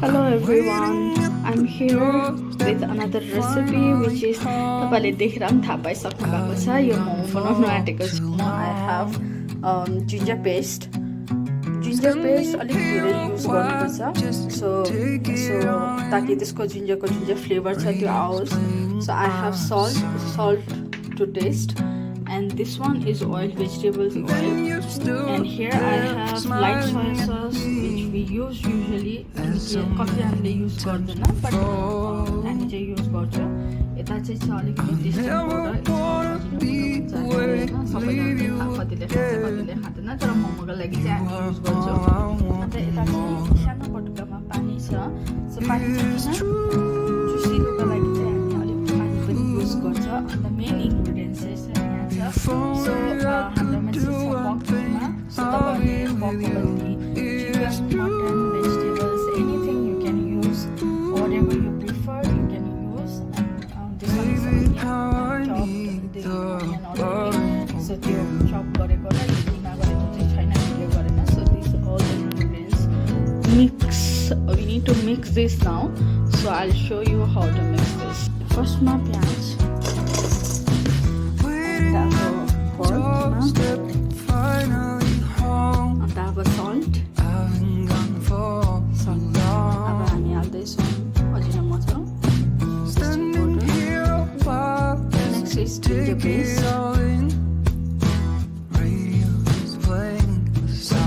Hello everyone, I'm here with another recipe which is तपाईँले देखेर पनि थाहा पाइसक्नु भएको छ यो मोमो बनाउन आँटेको छु म I have ginger paste अलिक धेरै युज गर्नुपर्छ सो ताकि त्यसको जिन्जरको जुन चाहिँ फ्लेभर छ त्यो आओस् सो I have salt to taste and this one is oil, vegetables oil, and here I have light soy sauce which we use usually coffee हामीले use गर्दैन but हामी चाहिँ use गर्छ यता चाहिँ छ अलिकति टेस्टी पाउडर सबैले कतिले खाँदैन तर मोमोको लागि चाहिँ हामी युज गर्छौँ अन्त यता चाहिँ सानो बटुकामा पानी छ सो पानी जुसिलोको लागि चाहिँ हामी अलिक पानी पनि युज गर्छ अन्त मेन इन्ग्रेडियन्ट्स चाहिँ So, हाम्रोमा चाहिँ छ पकमा so तपाईँले पकको बदली chicken, mutton, vegetables, anything you can use, whatever you prefer you can use and this one is chopped the onion already so त्यो chop गरेकोलाई किमा गरेको चाहिँ छैन भिडियो गरेन so these all the ingredients we need to mix this now so I'll show you how to mix this first ma pyaj अब salt अब हामी हाल्दैछौँ Ajinomoto next is ginger paste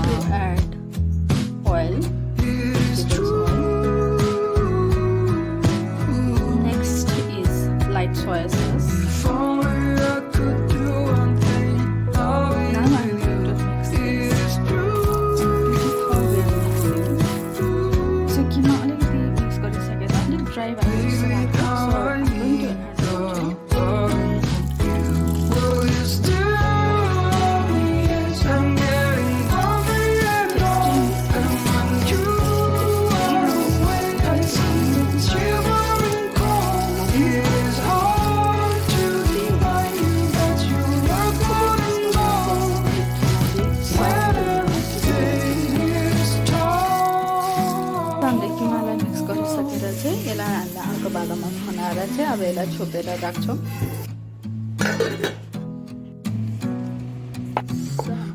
to add oil next is light soy sauce यसलाई हामीले अर्को भाँडामा खनाएर चाहिँ अब यसलाई छोपेर राख्छौँ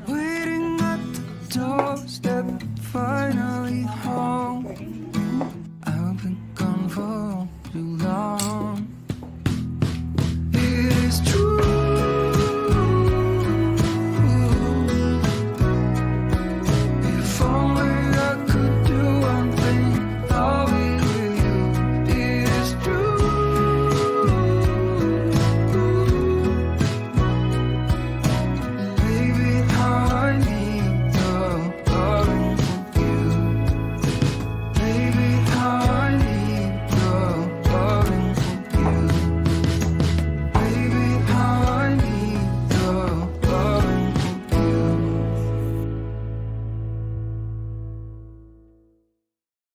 Waiting at the doorstep, finally home.